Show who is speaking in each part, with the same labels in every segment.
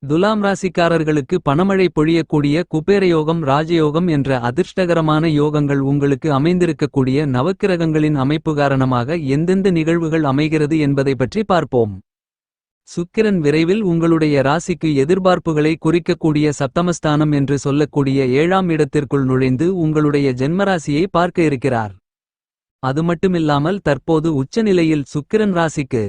Speaker 1: துலாம் ராசிக்காரர்களுக்கு பணமழை பொழியக்கூடிய குபேரயோகம் ராஜயோகம் என்ற அதிர்ஷ்டகரமான யோகங்கள் உங்களுக்கு அமைந்திருக்கக்கூடிய நவக்கிரகங்களின் அமைப்பு காரணமாக எந்தெந்த நிகழ்வுகள் அமைகிறது என்பதை பற்றி பார்ப்போம். சுக்கிரன் விரைவில் உங்களுடைய ராசிக்கு எதிர்பார்ப்புகளை குறிக்கக்கூடிய சப்தமஸ்தானம் என்று சொல்லக்கூடிய 7ஆம் இடத்திற்குள் நுழைந்து உங்களுடைய ஜென்மராசியை பார்க்க இருக்கிறார். அது மட்டுமில்லாமல் தற்போது உச்சநிலையில் சுக்கிரன் ராசிக்கு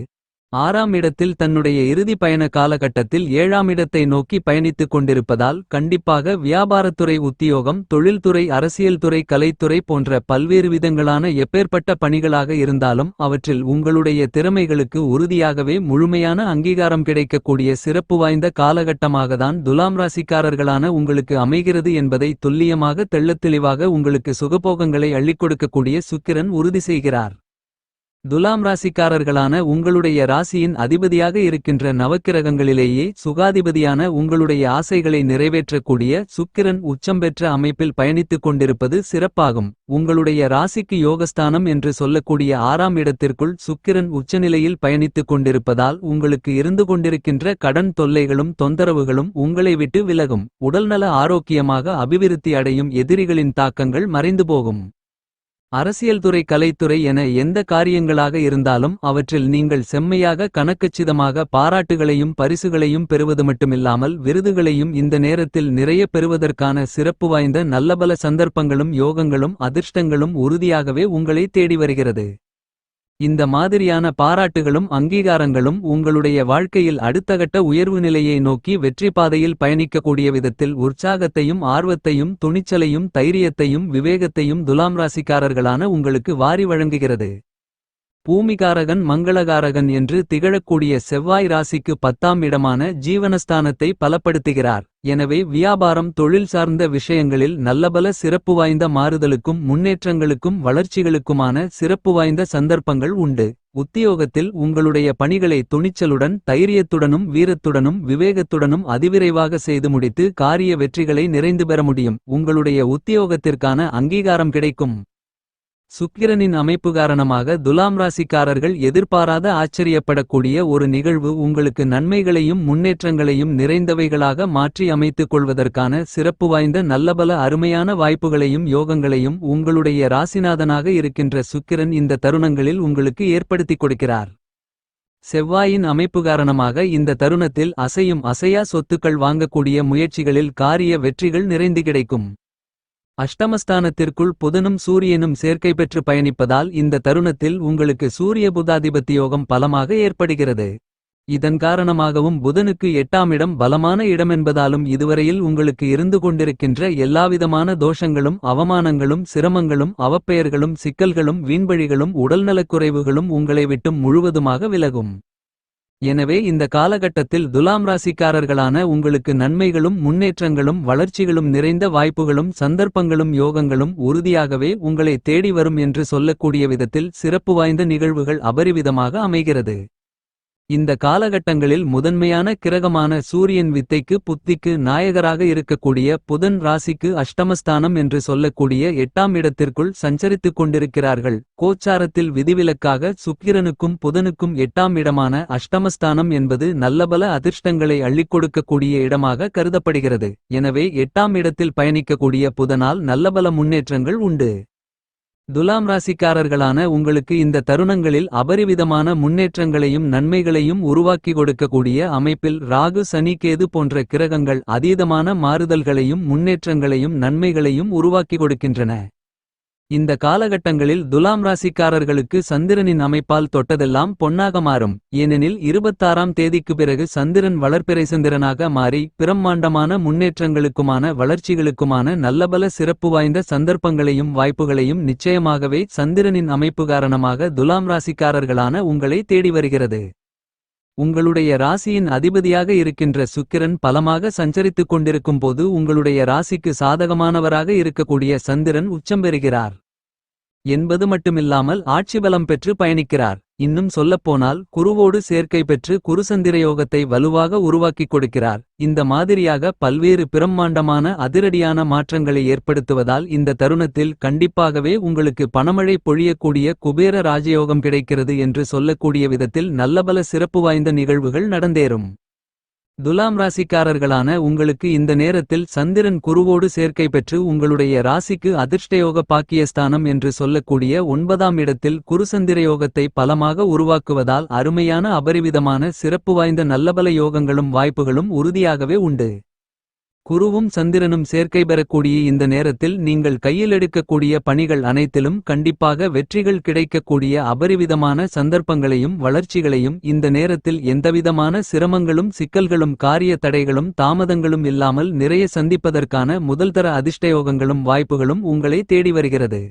Speaker 1: 6ஆம் இடத்தில் தன்னுடைய இறுதி பயண காலகட்டத்தில் 7ஆம் இடத்தை நோக்கி பயணித்துக் கொண்டிருப்பதால் கண்டிப்பாக வியாபாரத்துறை உத்தியோகம் தொழில்துறை அரசியல்துறை கலைத்துறை போன்ற பல்வேறு விதங்களான எப்பேற்பட்ட பணிகளாக இருந்தாலும் அவற்றில் உங்களுடைய திறமைகளுக்கு உறுதியாகவே முழுமையான அங்கீகாரம் கிடைக்கக்கூடிய சிறப்பு வாய்ந்த காலகட்டமாகத்தான் துலாம் ராசிக்காரர்களான உங்களுக்கு அமைகிறது என்பதை துல்லியமாக தெள்ளத்தெளிவாக உங்களுக்கு சுகபோகங்களை அள்ளிக் கொடுக்கக்கூடிய சுக்கிரன் உறுதி செய்கிறார். துலாம் ராசிக்காரர்களான உங்களுடைய ராசியின் அதிபதியாக இருக்கின்ற நவக்கிரகங்களிலேயே சுகாதிபதியான உங்களுடைய ஆசைகளை நிறைவேற்றக்கூடிய சுக்கிரன் உச்சம் பெற்ற அமைப்பில் பயணித்துக் கொண்டிருப்பது சிறப்பாகும். உங்களுடைய ராசிக்கு யோகஸ்தானம் என்று சொல்லக்கூடிய 6ஆம் இடத்திற்குள் சுக்கிரன் உச்சநிலையில் பயணித்துக் கொண்டிருப்பதால் உங்களுக்கு இருந்து கொண்டிருக்கின்ற கடன் தொல்லைகளும் தொந்தரவுகளும் உங்களை விட்டு விலகும். உடல்நல ஆரோக்கியமாக அபிவிருத்தி அடையும். எதிரிகளின் தாக்கங்கள் மறைந்து போகும். அரசியல்துறை கலைத்துறை என எந்த காரியங்களாக இருந்தாலும் அவற்றில் நீங்கள் செம்மையாக கணக்கச்சிதமாக பாராட்டுகளையும் பரிசுகளையும் பெறுவது மட்டுமில்லாமல் விருதுகளையும் இந்த நேரத்தில் நிறைய பெறுவதற்கான சிறப்பு வாய்ந்த நல்லபல சந்தர்ப்பங்களும் யோகங்களும் அதிர்ஷ்டங்களும் உறுதியாகவே உங்களை தேடி வருகிறது. இந்த மாதிரியான பாராட்டுகளும் அங்கீகாரங்களும் உங்களுடைய வாழ்க்கையில் அடுத்தகட்ட உயர்வு நிலையை நோக்கி வெற்றி பாதையில் பயணிக்கக்கூடிய விதத்தில் உற்சாகத்தையும் ஆர்வத்தையும் துணிச்சலையும் தைரியத்தையும் விவேகத்தையும் துலாம் ராசிக்காரர்களான உங்களுக்கு வாரி வழங்குகிறது. பூமிகாரகன் மங்களகாரகன் என்று திகழக்கூடிய செவ்வாய் ராசிக்கு 10ஆம் இடமான ஜீவனஸ்தானத்தை பலப்படுத்துகிறார். எனவே வியாபாரம் தொழில் சார்ந்த விஷயங்களில் நல்லபல சிறப்பு வாய்ந்த மாறுதலுக்கும் முன்னேற்றங்களுக்கும் வளர்ச்சிகளுக்குமான சிறப்பு வாய்ந்த சந்தர்ப்பங்கள் உண்டு. உத்தியோகத்தில் உங்களுடைய பணிகளை துணிச்சலுடன் தைரியத்துடனும் வீரத்துடனும் விவேகத்துடனும் அதிவிரைவாக செய்து முடித்து காரிய வெற்றிகளை நிறைந்து பெற முடியும். உங்களுடைய உத்தியோகத்திற்கான அங்கீகாரம் கிடைக்கும். சுக்கிரனின் அமைப்பு காரணமாக துலாம் ராசிக்காரர்கள் எதிர்பாராத ஆச்சரியப்படக்கூடிய ஒரு நிகழ்வு உங்களுக்கு நன்மைகளையும் முன்னேற்றங்களையும் நிறைந்தவைகளாக மாற்றி அமைத்துக் கொள்வதற்கான சிறப்பு வாய்ந்த நல்லபல அருமையான வாய்ப்புகளையும் யோகங்களையும் உங்களுடைய ராசிநாதனாக இருக்கின்ற சுக்கிரன் இந்த தருணங்களில் உங்களுக்கு ஏற்படுத்திக் கொடுக்கிறார். செவ்வாயின் அமைப்பு காரணமாக இந்த தருணத்தில் அசையும் அசையா சொத்துக்கள் வாங்கக்கூடிய முயற்சிகளில் காரிய வெற்றிகள் நிறைந்து கிடைக்கும். அஷ்டமஸ்தானத்திற்குள் புதனும் சூரியனும் சேர்க்கை பெற்று பயணிப்பதால் இந்த தருணத்தில் உங்களுக்கு சூரிய புதாதிபத்தியோகம் பலமாக ஏற்படுகிறது. இதன் காரணமாகவும் புதனுக்கு 8ஆம் இடம் பலமான இடமென்பதாலும் இதுவரையில் உங்களுக்கு இருந்து கொண்டிருக்கின்ற எல்லாவிதமான தோஷங்களும் அவமானங்களும் சிரமங்களும் அவப்பெயர்களும் சிக்கல்களும் வீண்வழிகளும் உடல்நலக்குறைவுகளும் உங்களை விட்டும் முழுவதுமாக விலகும். எனவே இந்த காலகட்டத்தில் துலாம் ராசிக்காரர்களான உங்களுக்கு நன்மைகளும் முன்னேற்றங்களும் வளர்ச்சிகளும் நிறைந்த வாய்ப்புகளும் சந்தர்ப்பங்களும் யோகங்களும் உறுதியாகவே உங்களை தேடி வரும் என்று சொல்லக்கூடிய விதத்தில் சிறப்பு வாய்ந்த நிகழ்வுகள் அபரிவிதமாக அமைகிறது. இந்த காலகட்டங்களில் முதன்மையான கிரகமான சூரியன் வித்தைக்கு புத்திக்கு நாயகராக இருக்கக்கூடிய புதன் ராசிக்கு அஷ்டமஸ்தானம் என்று சொல்லக்கூடிய 8ஆம் இடத்திற்குள் சஞ்சரித்துக் கொண்டிருக்கிறார்கள். கோச்சாரத்தில் விதிவிலக்காக சுக்கிரனுக்கும் புதனுக்கும் 8ஆம் இடமான அஷ்டமஸ்தானம் என்பது நல்லபல அதிர்ஷ்டங்களை அள்ளிக் கொடுக்கக்கூடிய இடமாக கருதப்படுகிறது. எனவே 8ஆம் இடத்தில் பயணிக்கக்கூடிய புதனால் நல்லபல முன்னேற்றங்கள் உண்டு. துலாம் ராசிக்காரர்களான உங்களுக்கு இந்த தருணங்களில் அபரிவிதமான முன்னேற்றங்களையும் நன்மைகளையும் உருவாக்கி கொடுக்கக்கூடிய அமைப்பில் ராகு சனி கேது போன்ற கிரகங்கள் அதீதமான மாறுதல்களையும் முன்னேற்றங்களையும் நன்மைகளையும் உருவாக்கி கொடுக்கின்றன. இந்த காலகட்டங்களில் துலாம் ராசிக்காரர்களுக்கு சந்திரனின் அமைப்பால் தொட்டதெல்லாம் பொன்னாக மாறும். ஏனெனில் 26ஆம் தேதிக்கு பிறகு சந்திரன் வளர்பிறை சந்திரனாக மாறி பிரம்மாண்டமான முன்னேற்றங்களுக்குமான வளர்ச்சிகளுக்குமான நல்லபல சிறப்பு வாய்ந்த சந்தர்ப்பங்களையும் வாய்ப்புகளையும் நிச்சயமாகவே சந்திரனின் அமைப்பு காரணமாக துலாம் ராசிக்காரர்களான உங்களை தேடி வருகிறது. உங்களுடைய ராசியின் அதிபதியாக இருக்கின்ற சுக்கிரன் பலமாக சஞ்சரித்துக் கொண்டிருக்கும் போது உங்களுடைய ராசிக்கு சாதகமானவராக இருக்கக்கூடிய சந்திரன் உச்சம் பெறுகிறார் என்பது மட்டுமில்லாமல் ஆட்சி பலம் பெற்று பயணிக்கிறார். இன்னும் சொல்லப்போனால் குருவோடு சேர்க்கை பெற்று குருசந்திரயோகத்தை வலுவாக உருவாக்கிக் கொடுக்கிறார். இந்த மாதிரியாக பல்வேறு பிரம்மாண்டமான அதிரடியான மாற்றங்களை ஏற்படுத்துவதால் இந்த தருணத்தில் கண்டிப்பாகவே உங்களுக்கு பணமழை பொழியக்கூடிய குபேர ராஜயோகம் கிடைக்கிறது என்று சொல்லக்கூடிய விதத்தில் நல்லபல சிறப்பு வாய்ந்த நிகழ்வுகள் நடந்தேறும். துலாம் ராசிக்காரர்களான உங்களுக்கு இந்த நேரத்தில் சந்திரன் குருவோடு சேர்க்கை பெற்று உங்களுடைய ராசிக்கு அதிர்ஷ்டயோக பாக்கியஸ்தானம் என்று சொல்லக்கூடிய 9ஆம் இடத்தில் குருசந்திரயோகத்தை பலமாக உருவாக்குவதால் அருமையான அபரிவிதமான சிறப்பு வாய்ந்த நல்லபல யோகங்களும் வாய்ப்புகளும் உறுதியாகவே உண்டு. குருவும் சந்திரனும் சேர்க்கை பெறக்கூடிய இந்த நேரத்தில் நீங்கள் கையில் எடுக்கக்கூடிய பணிகள் அனைத்திலும் கண்டிப்பாக வெற்றிகள் கிடைக்கக்கூடிய அபரிவிதமான சந்தர்ப்பங்களையும் வளர்ச்சிகளையும் இந்த நேரத்தில் எந்தவிதமான சிரமங்களும் சிக்கல்களும் காரிய தடைகளும் தாமதங்களும் இல்லாமல் நிறைய சந்திப்பதற்கான முதல்தர அதிர்ஷ்டயோகங்களும் வாய்ப்புகளும் உங்களை தேடி வருகிறது.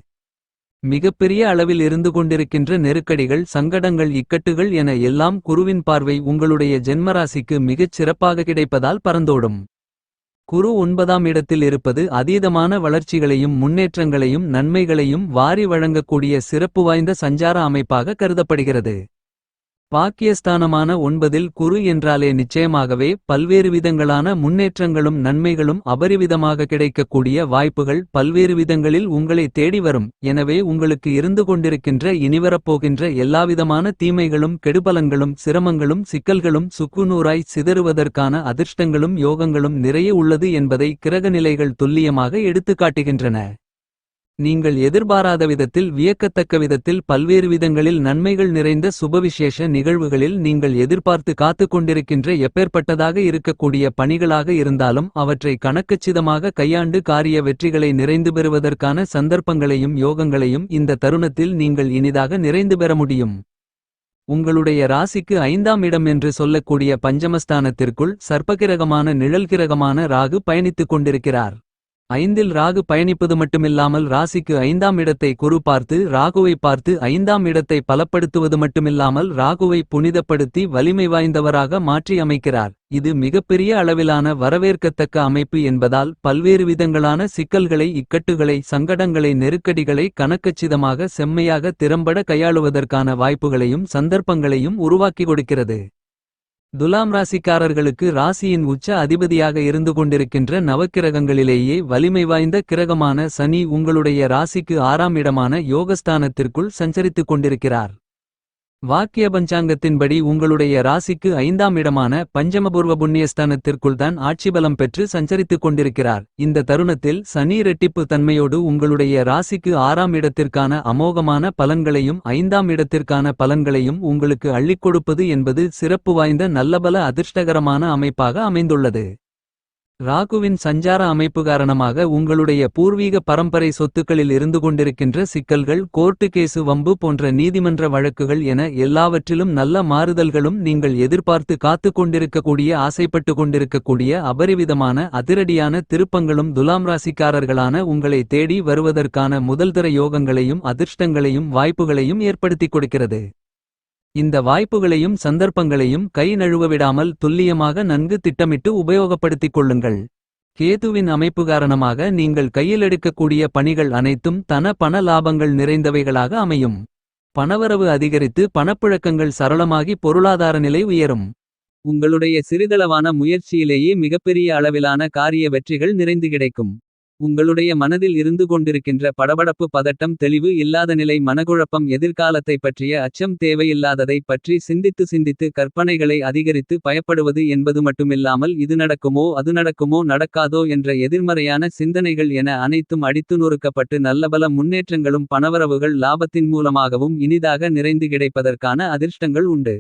Speaker 1: மிகப்பெரிய அளவில் இருந்து கொண்டிருக்கின்ற நெருக்கடிகள் சங்கடங்கள் இக்கட்டுகள் என எல்லாம் குருவின் பார்வை உங்களுடைய ஜென்மராசிக்கு மிகச் சிறப்பாக கிடைப்பதால் பறந்தோடும். குரு 9ஆம் இடத்தில் இருப்பது அதீதமான வளர்ச்சிகளையும் முன்னேற்றங்களையும் நன்மைகளையும் வாரி வழங்கக்கூடிய சிறப்பு வாய்ந்த சஞ்சார அமைப்பாக கருதப்படுகிறது. பாக்கியஸ்தானமான 9இல் குரு என்றாலே நிச்சயமாகவே பல்வேறு விதங்களான முன்னேற்றங்களும் நன்மைகளும் அபரிவிதமாக கிடைக்கக்கூடிய வாய்ப்புகள் பல்வேறு விதங்களில் உங்களை தேடி வரும். எனவே உங்களுக்கு இருந்து கொண்டிருக்கின்ற இனிவரப்போகின்ற எல்லாவிதமான தீமைகளும் கெடுபலன்களும் சிரமங்களும் சிக்கல்களும் சுக்குநூறாய் சிதறுவதற்கான அதிர்ஷ்டங்களும் யோகங்களும் நிறைய உள்ளது என்பதை கிரகநிலைகள் துல்லியமாக எடுத்துக்காட்டுகின்றன. நீங்கள் எதிர்பாராத விதத்தில் வியக்கத்தக்க விதத்தில் பல்வேறு விதங்களில் நன்மைகள் நிறைந்த சுபவிசேஷ நிகழ்வுகளில் நீங்கள் எதிர்பார்த்து காத்து கொண்டிருக்கின்ற எப்பேற்பட்டதாக இருக்கக்கூடிய பணிகளாக இருந்தாலும் அவற்றை கணக்கச்சிதமாக கையாண்டு காரிய வெற்றிகளை நிறைந்து பெறுவதற்கான சந்தர்ப்பங்களையும் யோகங்களையும் இந்த தருணத்தில் நீங்கள் இனிதாக நிறைந்து பெற முடியும். உங்களுடைய ராசிக்கு 5ஆம் இடம் என்று சொல்லக்கூடிய பஞ்சமஸ்தானத்திற்குள் சர்ப்பகிரகமான நிழல்கிரகமான ராகு பயணித்துக் கொண்டிருக்கிறார். 5இல் ராகு பயணிப்பது மட்டுமில்லாமல் ராசிக்கு 5ஆம் இடத்தை குரு பார்த்து ராகுவை பார்த்து 5ஆம் இடத்தை பலப்படுத்துவது மட்டுமில்லாமல் ராகுவை புனிதப்படுத்தி வலிமை வாய்ந்தவராக மாற்றி அமைக்கிறார். இது மிகப்பெரிய அளவிலான வரவேற்கத்தக்க அமைப்பு என்பதால் பல்வேறு விதங்களான சிக்கல்களை இக்கட்டுகளை சங்கடங்களை நெருக்கடிகளை கணக்கச்சிதமாக செம்மையாக திறம்பட கையாளுவதற்கான வாய்ப்புகளையும் சந்தர்ப்பங்களையும் உருவாக்கி கொடுக்கிறது. துலாம் ராசிக்காரர்களுக்கு ராசியின் உச்ச அதிபதியாக இருந்து கொண்டிருக்கின்ற நவக்கிரகங்களிலேயே வலிமை வாய்ந்த கிரகமான சனி உங்களுடைய ராசிக்கு 6ஆம் இடமான யோகஸ்தானத்திற்குள் சஞ்சரித்துக் கொண்டிருக்கிறார். வாக்கிய பஞ்சாங்கத்தின்படி உங்களுடைய ராசிக்கு 5ஆம் இடமான பஞ்சமபூர்வ புண்ணியஸ்தானத்திற்குள் தான் ஆட்சிபலம் பெற்று சஞ்சரித்துக் கொண்டிருக்கிறார். இந்த தருணத்தில் சனி இரட்டிப்பு தன்மையோடு உங்களுடைய ராசிக்கு 6ஆம் இடத்திற்கான அமோகமான பலன்களையும் 5ஆம் இடத்திற்கான பலன்களையும் உங்களுக்கு அள்ளிக் கொடுப்பது என்பது சிறப்பு வாய்ந்த நல்லபல அதிர்ஷ்டகரமான அமைப்பாக அமைந்துள்ளது. ராகுவின் சஞ்சார அமைப்பு காரணமாக உங்களுடைய பூர்வீக பரம்பரை சொத்துக்களில் இருந்து கொண்டிருக்கின்ற சிக்கல்கள் கோர்ட்டு கேசு வம்பு போன்ற நீதிமன்ற வழக்குகள் என எல்லாவற்றிலும் நல்ல மாறுதல்களும் நீங்கள் எதிர்பார்த்து காத்து கொண்டிருக்கக்கூடிய ஆசைப்பட்டு கொண்டிருக்கக்கூடிய அபரிவிதமான அதிரடியான திருப்பங்களும் துலாம் ராசிக்காரர்களான உங்களை தேடி வருவதற்கான முதல்தர யோகங்களையும் அதிர்ஷ்டங்களையும் வாய்ப்புகளையும் ஏற்படுத்திக் கொடுக்கிறது. இந்த வாய்ப்புகளையும் சந்தர்ப்பங்களையும் கை நழுவவிடாமல் துல்லியமாக நன்கு திட்டமிட்டு உபயோகப்படுத்திக் கொள்ளுங்கள். கேதுவின் அமைப்பு காரணமாக நீங்கள் கையில் எடுக்கக்கூடிய பணிகள் அனைத்தும் பண லாபங்கள் நிறைந்தவைகளாக அமையும். பணவரவு அதிகரித்து பணப்புழக்கங்கள் சரளமாகி பொருளாதார நிலை உயரும். உங்களுடைய சிறிதளவான முயற்சியிலேயே மிகப்பெரிய அளவிலான காரிய வெற்றிகள் நிறைந்து கிடைக்கும். உங்களுடைய மனதில் இருந்து கொண்டிருக்கின்ற படபடப்பு பதட்டம் தெளிவு இல்லாத நிலை மனக்குழப்பம் எதிர்காலத்தை பற்றிய அச்சம் தேவையில்லாததை பற்றி சிந்தித்து கற்பனைகளை அதிகரித்து பயப்படுவது என்பது மட்டுமில்லாமல் இது நடக்குமோ அது நடக்குமோ நடக்காதோ என்ற எதிர்மறையான சிந்தனைகள் என அனைத்தும் அடித்து நொறுக்கப்பட்டு நல்லபல முன்னேற்றங்களும் பணவரவுகள் லாபத்தின் மூலமாகவும் இனிதாக நிறைந்து கிடைப்பதற்கான அதிர்ஷ்டங்கள் உண்டு.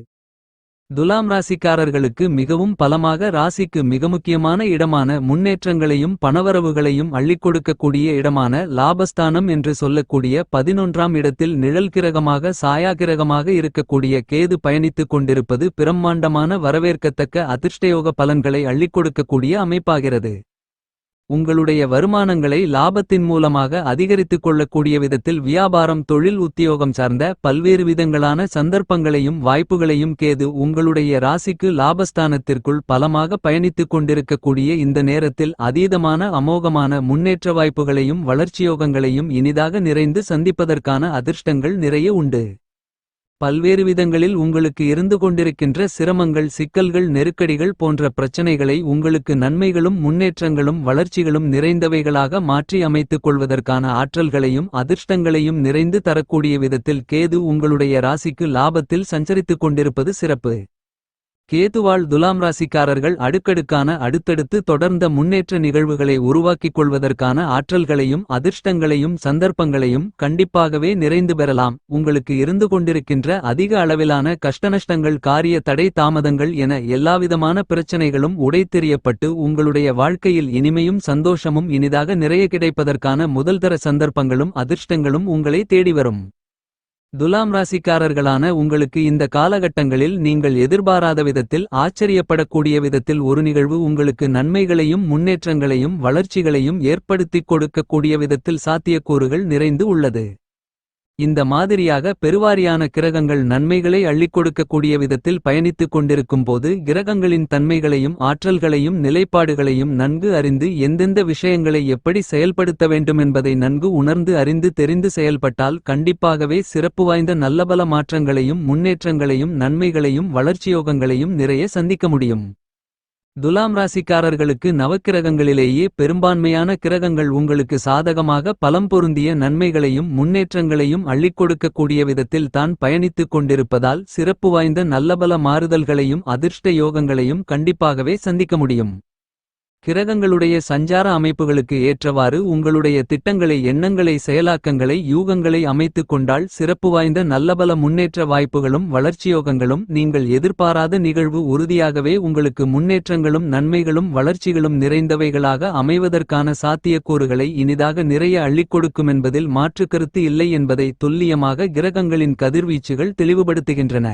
Speaker 1: துலாம் ராசிக்காரர்களுக்கு மிகவும் பலமாக ராசிக்கு மிக முக்கியமான இடமான முன்னேற்றங்களையும் பணவரவுகளையும் அள்ளிக் கொடுக்கக்கூடிய இடமான லாபஸ்தானம் என்று சொல்லக்கூடிய 11ஆம் இடத்தில் நிழல் கிரகமாக சாயாகிரகமாக இருக்கக்கூடிய கேது பயணித்துக் கொண்டிருப்பது பிரம்மாண்டமான வரவேற்கத்தக்க அதிர்ஷ்டயோக பலன்களை அள்ளிக் கொடுக்கக்கூடிய அமைப்பாகிறது. உங்களுடைய வருமானங்களை லாபத்தின் மூலமாக அதிகரித்துக் கொள்ளக்கூடிய விதத்தில் வியாபாரம் தொழில் உத்தியோகம் சார்ந்த பல்வேறு விதங்களான சந்தர்ப்பங்களையும் வாய்ப்புகளையும் கேது உங்களுடைய ராசிக்கு லாபஸ்தானத்திற்குள் பலமாக பயணித்துக் கொண்டிருக்கக்கூடிய இந்த நேரத்தில் அதீதமான அமோகமான முன்னேற்ற வாய்ப்புகளையும் வளர்ச்சியோகங்களையும் இனிதாக நிறைந்து சந்திப்பதற்கான அதிர்ஷ்டங்கள் நிறைய உண்டு. பல்வேறு விதங்களில் உங்களுக்கு இருந்து கொண்டிருக்கின்ற சிரமங்கள் சிக்கல்கள் நெருக்கடிகள் போன்ற பிரச்சனைகளை உங்களுக்கு நன்மைகளும் முன்னேற்றங்களும் வளர்ச்சிகளும் நிறைந்தவைகளாக மாற்றி அமைத்துக் கொள்வதற்கான ஆற்றல்களையும் அதிர்ஷ்டங்களையும் நிறைந்து தரக்கூடிய விதத்தில் கேது உங்களுடைய ராசிக்கு லாபத்தில் சஞ்சரித்துக் கொண்டிருப்பது சிறப்பு. கேதுவால் துலாம் ராசிக்காரர்கள் அடுத்தடுத்து தொடர்ந்த முன்னேற்ற நிகழ்வுகளை உருவாக்கிக் கொள்வதற்கான ஆற்றல்களையும் அதிர்ஷ்டங்களையும் சந்தர்ப்பங்களையும் கண்டிப்பாகவே நிறைந்து பெறலாம். உங்களுக்கு இருந்து கொண்டிருக்கின்ற அதிக அளவிலான கஷ்டநஷ்டங்கள் காரிய தடை தாமதங்கள் என எல்லாவிதமான பிரச்சனைகளும் உடைத்தெறியப்பட்டு உங்களுடைய வாழ்க்கையில் இனிமையும் சந்தோஷமும் இனிதாக நிறைய கிடைப்பதற்கான முதல்தர சந்தர்ப்பங்களும் அதிர்ஷ்டங்களும் உங்களை தேடிவரும். துலாம் ராசிக்காரர்களான உங்களுக்கு இந்த காலகட்டங்களில் நீங்கள் எதிர்பாராத விதத்தில் ஆச்சரியப்படக்கூடிய விதத்தில் ஒரு நிகழ்வு உங்களுக்கு நன்மைகளையும் முன்னேற்றங்களையும் வளர்ச்சிகளையும் ஏற்படுத்திக் கொடுக்கக்கூடிய விதத்தில் சாத்தியக்கூறுகள் நிறைந்து உள்ளது. இந்த மாதிரியாக பெருவாரியான கிரகங்கள் நன்மைகளை அள்ளிக் கொடுக்கக்கூடிய விதத்தில் பயணித்துக் கொண்டிருக்கும் போது கிரகங்களின் தன்மைகளையும் ஆற்றல்களையும் நிலைப்பாடுகளையும் நன்கு அறிந்து எந்தெந்த விஷயங்களை எப்படி செயல்படுத்த வேண்டுமென்பதை நன்கு உணர்ந்து அறிந்து தெரிந்து செயல்பட்டால் கண்டிப்பாகவே சிறப்பு வாய்ந்த நல்லபல மாற்றங்களையும் முன்னேற்றங்களையும் நன்மைகளையும் வளர்ச்சியோகங்களையும் நிறைய சந்திக்க முடியும். துலாம் ராசிக்காரர்களுக்கு நவக்கிரகங்களிலேயே பெரும்பான்மையான கிரகங்கள் உங்களுக்கு சாதகமாக பலம் பொருந்திய நன்மைகளையும் முன்னேற்றங்களையும் அள்ளிக் கொடுக்கக்கூடிய விதத்தில் தான் பயணித்துக் கொண்டிருப்பதால் சிறப்பு வாய்ந்த நல்லபல மாறுதல்களையும் அதிர்ஷ்ட யோகங்களையும் கண்டிப்பாகவே சந்திக்க முடியும். கிரகங்களுடைய சஞ்சார அமைப்புகளுக்கு ஏற்றவாறு உங்களுடைய திட்டங்களை எண்ணங்களை செயலாக்கங்களை யூகங்களை அமைத்துக் கொண்டால் சிறப்பு வாய்ந்த நல்லபல முன்னேற்ற வாய்ப்புகளும் வளர்ச்சியோகங்களும் நீங்கள் எதிர்பாராத நிகழ்வு உறுதியாகவே உங்களுக்கு முன்னேற்றங்களும் நன்மைகளும் வளர்ச்சிகளும் நிறைந்தவைகளாக அமைவதற்கான சாத்தியக்கூறுகளை இனிதாக நிறைய அள்ளிக் கொடுக்குமென்பதில் மாற்றுக்கருத்து இல்லை என்பதை துல்லியமாக கிரகங்களின் கதிர்வீச்சுகள் தெளிவுபடுத்துகின்றன.